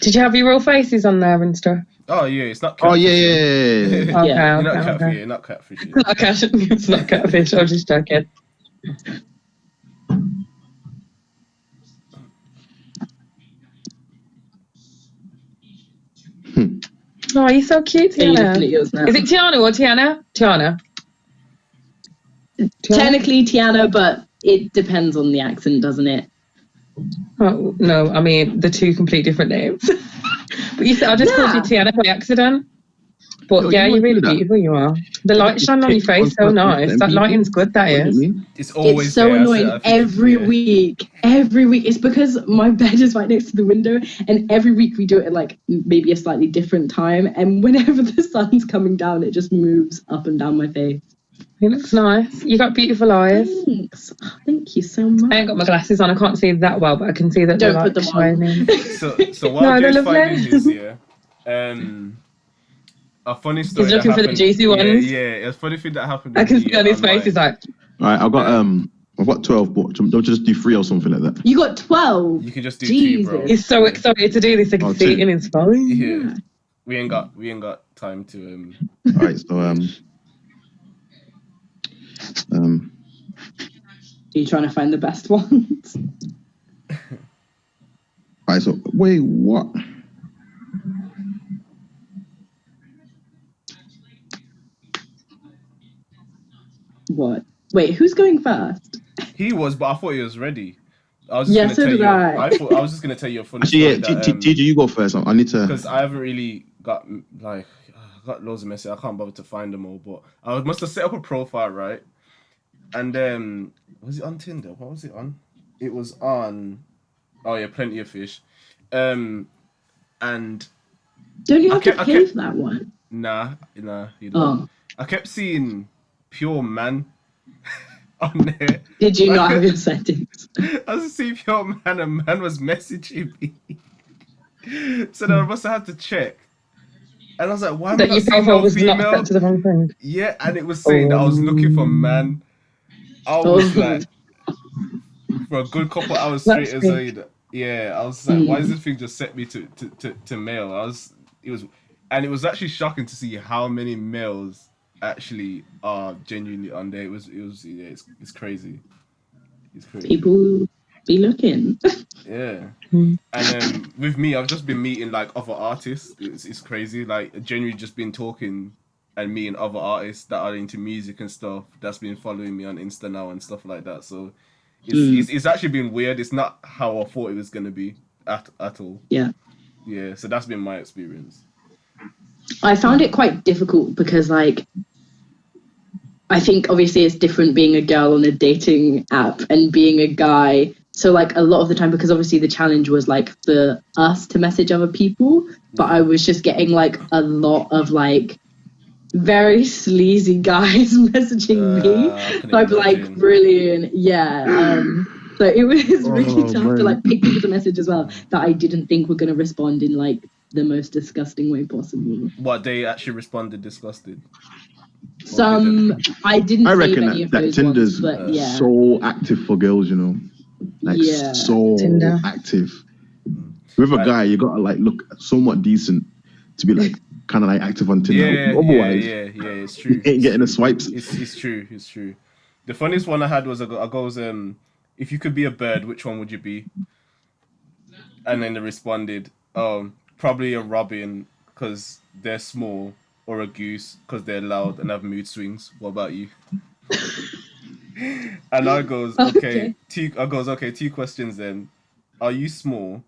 Did you have your real faces on there and stuff? Oh yeah, it's not. Oh catfish. yeah. Okay, You're not catfish. It's not catfish. I'm just joking. Oh, you're so cute, Tiana. Is it Tiana or Tiana? Tiana. Technically Tiana, but it depends on the accent, doesn't it? Oh, no, I mean, they're two complete different names. But you said I just called you Tiana by accident. But you're really beautiful, you are. The light shine on your face, so nice. That lighting's good, that is. It's always it's so annoying every week. Every week. It's because my bed is right next to the window, and every week we do it at like maybe a slightly different time. And whenever the sun's coming down, it just moves up and down my face. It looks nice. You got beautiful eyes. Thanks. Oh, thank you so much. I ain't got my glasses on. I can't see that well, but I can see that they're like shining. So while Jay's finding his a funny story. He's looking for the juicy ones. Yeah, a funny thing that happened. I can see on his face. He's like, all right, I've got 12, but don't you just do 3 or something like that? You got 12. You can just do 2, bro. He's so excited to do this. I can see it in his face. Yeah, we ain't got time to. All right, so Are you trying to find the best ones? All right, so wait, what? What? Wait, who's going first? He was, but I thought he was ready. I was just gonna tell you a funny story. TJ, you go first. I need to, because I haven't really got I got loads of messages. I can't bother to find them all, but I must have set up a profile, right? And was it on Tinder? What was it on? It was on. Oh yeah, Plenty of Fish. And don't you have to pay for that one? Nah, you don't. Oh. I kept seeing Pure Man on there. Did you not have your settings? I was seeing Pure Man, and man was messaging me. So then I must have had to check. And I was like, why am I not seeing no female? To the wrong thing. Yeah, and it was saying that I was looking for man. I was like, for a good couple hours straight as well. Yeah, I was like, why does this thing just set me to male? It was actually shocking to see how many males actually are genuinely on there. It's crazy. It's crazy. People be looking. Yeah. And with me, I've just been meeting like other artists. It's crazy. Like genuinely just been talking and meeting other artists that are into music and stuff. That's been following me on Insta now and stuff like that. So it's actually been weird. It's not how I thought it was gonna be at all. Yeah. Yeah. So that's been my experience. I found it quite difficult because like I think obviously it's different being a girl on a dating app and being a guy. So like a lot of the time, because obviously the challenge was like for us to message other people, but I was just getting like a lot of like very sleazy guys messaging me. So I'd be like, brilliant, yeah. So it was really tough man. to like pick people to message as well that I didn't think were going to respond in like the most disgusting way possible. What, they actually responded disgusted? Some I didn't I save reckon any of that those Tinder's ones, but yeah. so active for girls, you know, like Yeah. so Tinder. active. With a guy, you gotta like look somewhat decent to be like kind of like active on Tinder. Yeah, Otherwise, it's true. you ain't getting the swipes. It's true. The funniest one I had was a goes, if you could be a bird, which one would you be? And then they responded, probably a robin because they're small, or a goose because they're loud and have mood swings. What about you? And I goes, okay. Two questions then. Are you small?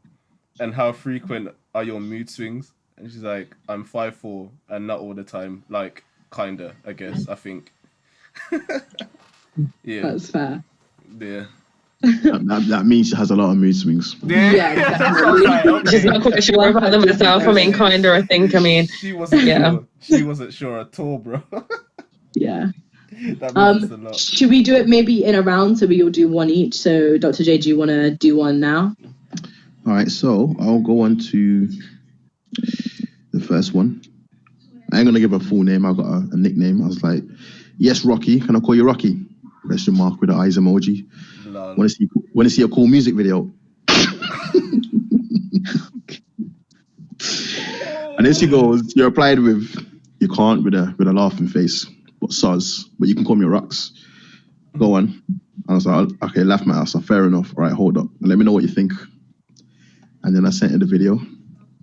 And how frequent are your mood swings? And she's like, I'm 5'4" and not all the time. Like, kinda, I guess, I think. Yeah. That's fair. Yeah. That means she has a lot of mood swings. Yeah, definitely. Right, okay. She's not quite sure about them herself. I mean, kinda, I think. I mean, She wasn't sure. She wasn't sure at all, bro. Yeah. That means a lot. Should we do it maybe in a round so we all do one each? So Dr. J, do you want to do one now? All right, so I'll go on to the first one. I ain't gonna give a full name. I got a nickname. I was like, "Yes, Rocky. Can I call you Rocky?" Question mark with the eyes emoji. Lol. Want to see a cool music video? And then she goes, "You replied with, you can't with a laughing face, but soz. But you can call me Rux. Go on." I was like, "Okay, laugh my ass off. Fair enough. All right, hold up. Let me know what you think." And then I sent her the video.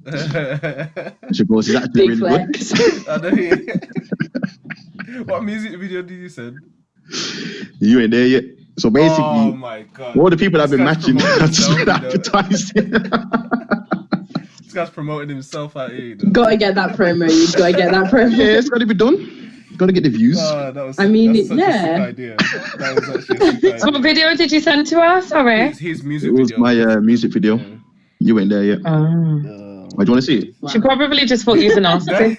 And she goes, "It's actually Big really good." flex. I know, yeah. What music video did you send? You ain't there yet. So Oh basically, my god. all the people that have been This guy's matching promoting have just himself, been you know. advertising. This guy's promoting himself out here. You know. Gotta get that promo. You gotta get that promo. Yeah, it's got to be done. Got to get the views. Oh, that was. I mean, that's such a yeah. sick idea. That was actually a sick what idea. video did you send to us? Sorry. His music It was video. my music video. Yeah. You ain't there yet. Oh. Why do you want to see it? She probably just thought you was a narcissist.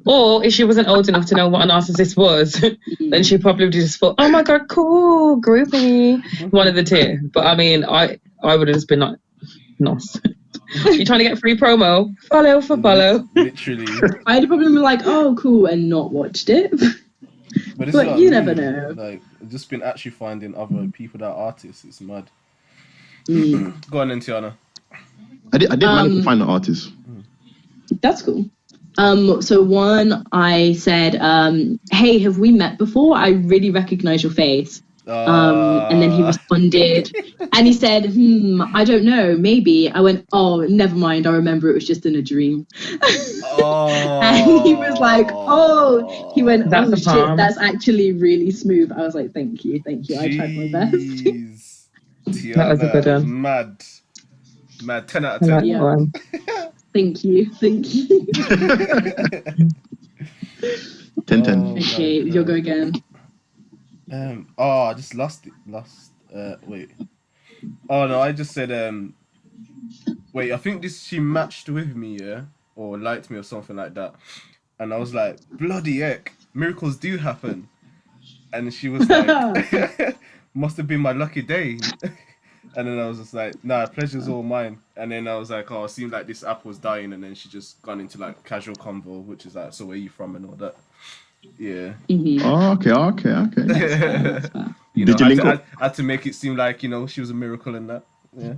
Or if she wasn't old enough to know what a narcissist was, then she probably just thought, oh my god, cool, groupie. One of the two. But I mean, I would have just been like, nice. You're trying to get free promo? Follow for follow. Literally. I'd probably be like, oh, cool, and not watched it. But, it's But not you me. never know. Like, I've just been actually finding other people that are artists. It's mad. Mm, Go on then, Tiana. I did manage to find the artist. that's cool. So one, I said, hey, have we met before? I really recognize your face. And then he responded and he said, I don't know, maybe. I went, oh, never mind. I remember it was just in a dream. And he was like, he went, That's oh a shit, palm. that's actually really smooth. I was like, thank you. I tried my best. Jeez. Tiana, That was a good one. Mad. 10 out I of 10. like Yeah. that one. Thank you. 10-10. Okay, you'll go again. I just lost it. Wait. Oh no, I just said wait, I think she matched with me, yeah? Or liked me or something like that. And I was like, bloody heck, miracles do happen. And she was like, must have been my lucky day. And then I was just like, nah, pleasure's all mine. And then I was like, oh, it seemed like this app was dying. And then she just gone into like casual convo, which is like, so where you from and all that. Yeah. Mhm. Oh, okay. That's fair. You know, Did you link up? I had to make it seem like, you know, she was a miracle and that. Yeah.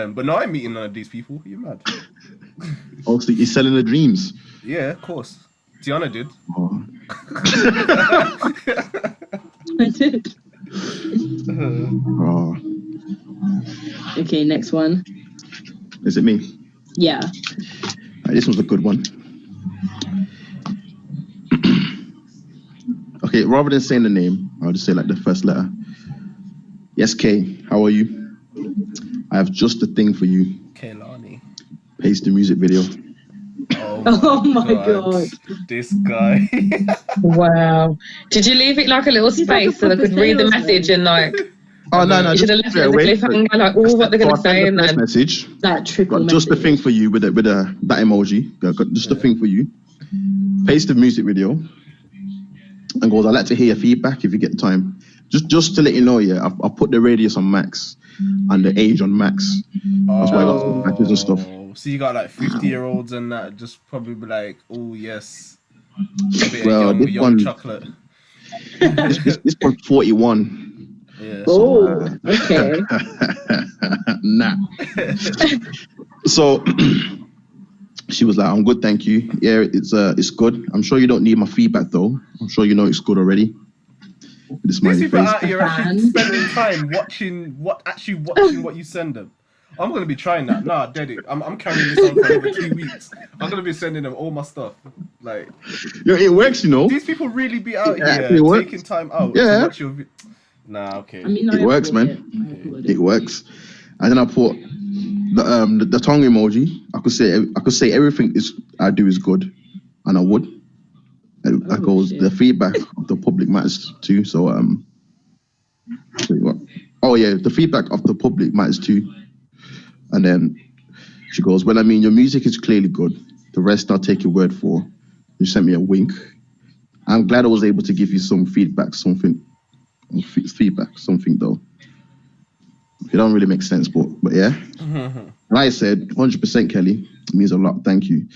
But no, I'm meeting none of these people. You're mad. Oh, so you're selling the dreams. Yeah, of course. Tiana did. Oh. I did. Oh. Okay, next one. Is it me? Yeah. Right, this was a good one. Okay, rather than saying the name, I'll just say like the first letter. Yes, Kay, how are you? I have just the thing for you. Kaylani. Paste the music video. Oh my god. This guy. Wow. Did you leave it like a little He's like a space so they could proper read the salesman. message and like, Oh no, you should have left it as a straight away. cliffhanger, like, oh, what they're going to So I say sent and the first then. message. That triple Got just the message. thing for you with that emoji. Got just the thing for you. Paste the music video and goes, I'd like to hear your feedback if you get time. Just to let you know, yeah, I've put the radius on max and the age on max. That's why I got some matches and stuff. So you got like 50-year-olds and that just probably be like, oh yes, well, this young one, chocolate. this one's 41. Yeah. Oh, okay. Nah. So she was like, I'm good, thank you. Yeah, it's good. I'm sure you don't need my feedback though. I'm sure you know it's good already. This These people face. out here actually spending time watching what you send them. I'm gonna be trying that. Nah, dead it. I'm carrying this on for over 2 weeks. I'm gonna be sending them all my stuff. Like, yeah, it works, you know. These people really be out here taking time out to watch your. Nah, okay. I mean, it works, man. It works. And then I put the tongue emoji. I could say everything I do is good, and I would. And that goes. The feedback of the public matters too. So oh yeah, the feedback of the public matters too. And then she goes, well, I mean, your music is clearly good. The rest I'll take your word for. You sent me a wink. I'm glad I was able to give you some feedback, something though. It don't really make sense, but yeah. And I said, 100% Kelly, it means a lot, thank you.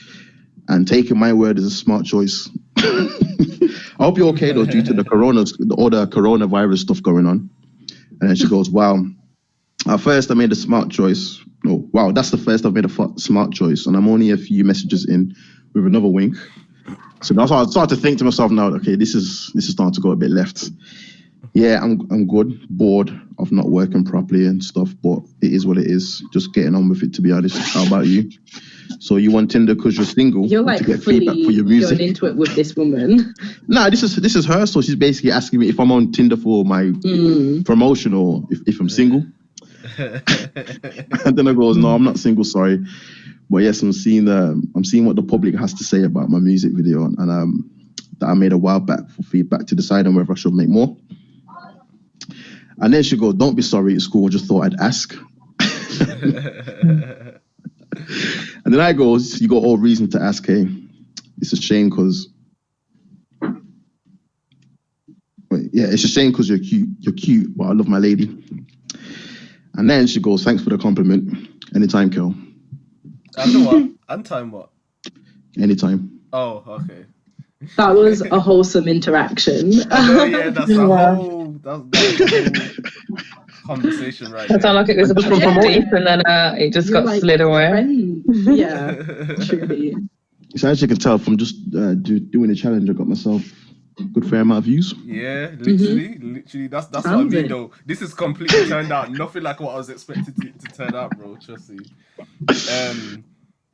And taking my word is a smart choice. I hope you're okay though, due to all the coronavirus stuff going on. And then she goes, wow, at first I made a smart choice. No, wow, that's the first I've made a smart choice, and I'm only a few messages in with another wink. So that's how I started to think to myself now, okay, this is starting to go a bit left. Yeah, I'm good, bored of not working properly and stuff, but it is what it is. Just getting on with it, to be honest. How about you? So you want Tinder because you're single? You're like to get fully feedback for your music. going into it with this woman. Nah, this is her. So she's basically asking me if I'm on Tinder for my promotion or if I'm single. And then I goes, no, I'm not single, sorry. But yes, I'm seeing what the public has to say about my music video, and that I made a while back for feedback to decide on whether I should make more. And then she goes, don't be sorry, it's cool, I just thought I'd ask. And then I goes, you got all reason to ask, hey. It's a shame because it's a shame because you're cute, but I love my lady. And then she goes, thanks for the compliment. Anytime, Kel. And what? Anytime what? Anytime. Oh, okay. That was a wholesome interaction. Yeah, that's a whole conversation right It sounded like it was a bit deep, and then it just got slid away. Friends. Yeah, truly. So as you can tell from just doing the challenge, I got myself a good fair amount of views. Yeah, literally. That's what I mean, though. This is completely turned out nothing like what I was expected to turn out, bro. Trust me.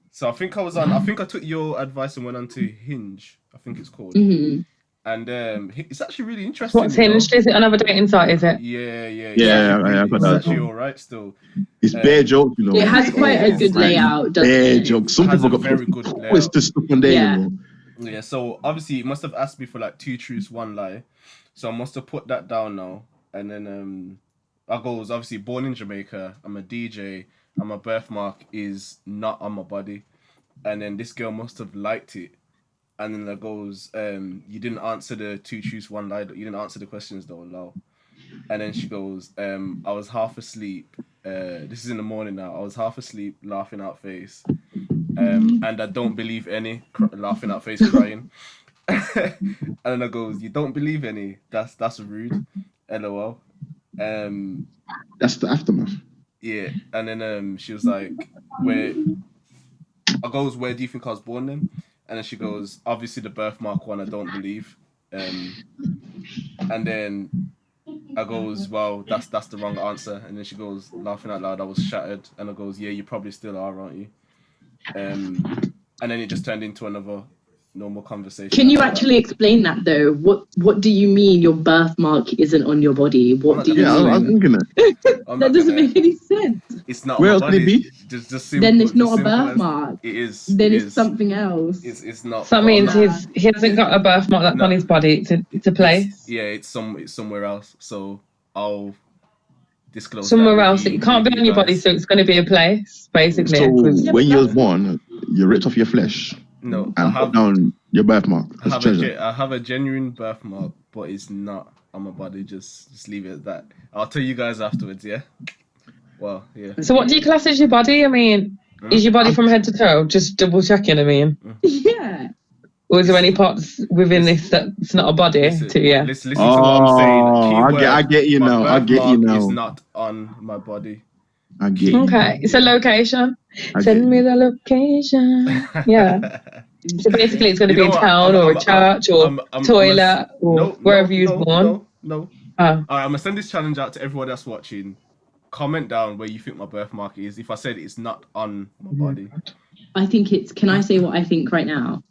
So I think I took your advice and went on to Hinge. I think it's called. And it's actually really interesting. What's Hinge? Is it another dating site? Is it? Yeah. I got that. It's actually all right still. It's bare jokes, you know. It has quite a good layout. Bare jokes. Some people got very good layout. Always to stuff on there, you know. Yeah, so obviously it must have asked me for like 2 truths, 1 lie. So I must have put that down now. And then our goals, obviously born in Jamaica, I'm a DJ, and my birthmark is not on my body. And then this girl must have liked it. And then that goes, you didn't answer the 2 truths, 1 lie. You didn't answer the questions though, lol. And then she goes, I was half asleep. This is in the morning now. I was half asleep, laughing out face. And I don't believe any, laughing out face, crying. And then I goes, you don't believe any? That's rude. LOL. That's the aftermath. Yeah. And then she was like, where do you think I was born then? And then she goes, obviously the birthmark one I don't believe. And then I goes, well, that's the wrong answer. And then she goes, laughing out loud, I was shattered. And I goes, yeah, you probably still are, aren't you? And then it just turned into another normal conversation. Can you actually explain that though? What do you mean your birthmark isn't on your body? What do you mean? I was thinking that. That doesn't make any sense. It's not. Where else can it be? Just then it's not a birthmark. It is. Then it's something else. It's not. So that means he hasn't got a birthmark that's on his body. It's a place. It's somewhere else. So I'll disclose somewhere else. It can't be on your body, so it's going to be a place, basically. So when you was born, you ripped off your flesh. No, and put down your birthmark. I have a genuine birthmark but it's not on my body. Just leave it at that. I'll tell you guys afterwards, yeah? Well, yeah. So what do you class as your body? I mean, is your body from head to toe? Just double checking, I mean. Yeah. Or is there any parts within this that's not a body to you? Listen to what I'm saying. Keyword, I get you now. I get you now. It's not on my body. I get you. Okay, it's a location. Send me the location. Yeah. So basically, it's going to be a town or a church or toilet or wherever you're born. No. Oh. All right, I'm gonna send this challenge out to everyone that's watching. Comment down where you think my birthmark is. If I said it's not on my body, I think it's. Can I say what I think right now?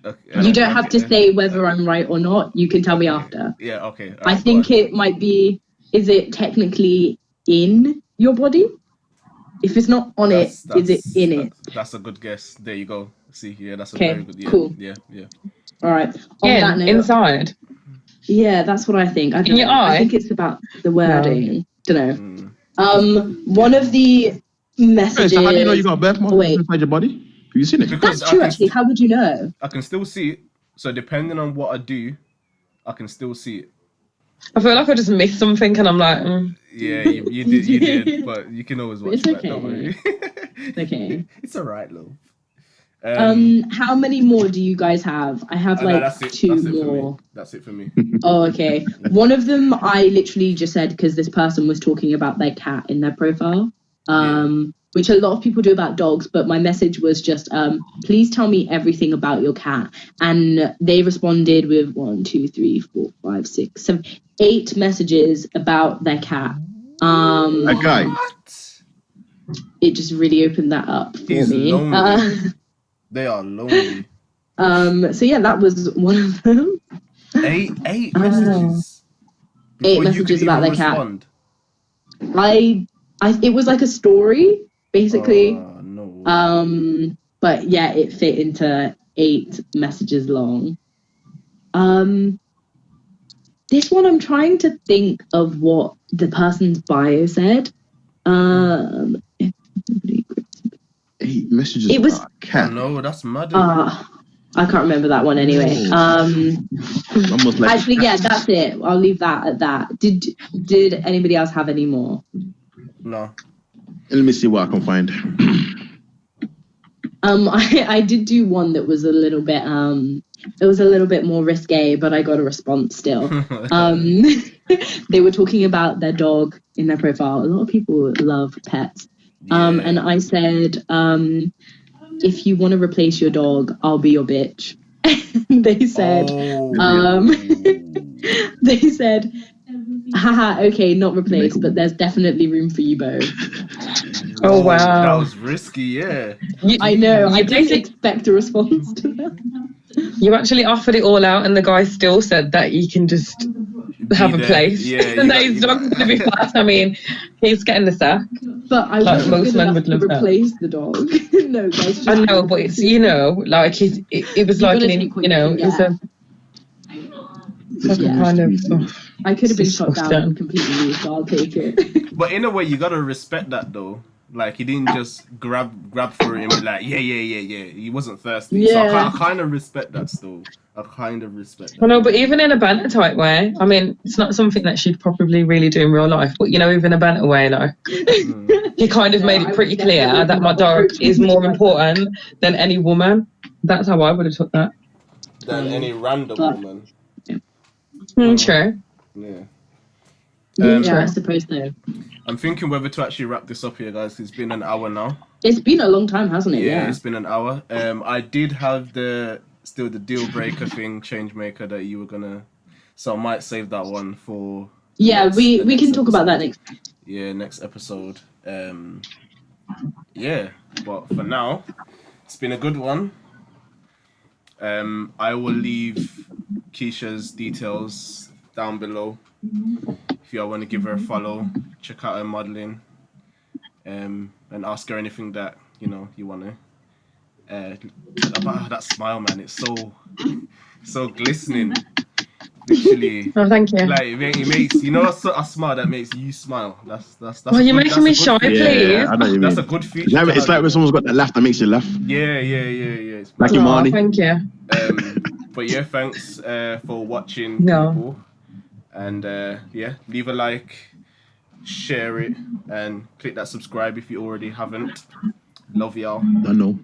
Okay, You don't have to say whether I'm right or not. You can tell me after. Yeah. Okay. All I right, think it might be. Is it technically in your body? If it's not on is it in it? That's a good guess. There you go. See, yeah, that's a Okay, very good. Yeah, cool. Yeah. All right. On that note, inside. Yeah, that's what I think. I In your eye? I think it's about the wording. Don't know. Mm. One of the messages. So how do you know you got a birthmark Wait. inside your body? Have you seen it? Because That's true, actually. How would you know? I can still see it. So depending on what I do, I can still see it. I feel like I just missed something and I'm like, Yeah, you did, but you can always watch It's it back, okay. don't worry. Okay. It's alright, love. How many more do you guys have? I have no, like that's it. two That's it for more. me. That's it for me. Oh, okay. One of them I literally just said because this person was talking about their cat in their profile, which a lot of people do about dogs, but my message was just, please tell me everything about your cat. And they responded with 1, 2, 3, 4, 5, 6, 7, 8 messages about their cat. Okay. What? It just really opened that up for He's me. lonely. They are lonely. So yeah, that was one of them. 8 messages. 8 Before you messages could about their even cat. respond. It was like a story, basically. No. But yeah, it fit into 8 messages long. This one I'm trying to think of what the person's bio said. 8 messages. It was- about a cat. No, that's mad. I can't remember that one anyway. Almost like Actually, yeah, that's it. I'll leave that at that. Did anybody else have any more? No. Let me see what I can find. I did do one that was a little bit it was a little bit more risque, but I got a response still. They were talking about their dog in their profile. A lot of people love pets. And I said, if you want to replace your dog, I'll be your bitch. They said, they said, haha, okay, not replaced, but there's definitely room for you both. oh wow. That was risky, yeah. I know, I didn't basically- expect a response to that. You actually offered it all out and the guy still said that you can just have a there. place. Yeah, and that he's not going to be fast. I mean, he's getting the sack. But I Like wasn't most good men enough would to love that. replace the dog. No, guys. I know, but it's, you know, like it was You like gotta an, take what you know, you it was can like Yeah. a kind of. I could have been It's shot so down dumb. completely, so I'll take it. But in a way, you gotta respect that though. Like he didn't just grab for it and be like, yeah. He wasn't thirsty. So Yeah. I kind of respect that still. I kind of respect that. Well, no, but even in a banter type way, I mean, it's not something that she'd probably really do in real life, but you know, even a banter way, like, he kind of made it pretty clear that my dog is more important than any woman. That's how I would have took that. Than any random But- woman. True. Yeah. Yeah, I suppose so. I'm thinking whether to actually wrap this up here, guys. It's been an hour now. It's been a long time, hasn't it? Yeah. It's been an hour. I did have the deal breaker thing, change maker that you were gonna. So I might save that one for. Yeah, we next can talk about that episode. next. Yeah, next episode. Yeah, but for now, it's been a good one. I will leave Kesha's details down below. If you all want to give her a follow, check out her modeling, and ask her anything that you want to. That smile, man, it's so glistening. Literally, Oh, thank you. like it makes a smile that makes you smile. That's. Well, you're making me shy, feature. please. Yeah, I know what you That's mean. a good feature. It's like, to it's have. like when someone's got that laugh that makes you laugh. Yeah. It's Like Oh, Imani. thank you. But yeah, thanks for watching, No. people. And yeah, leave a like, share it, and click that subscribe if you already haven't. Love y'all. I know.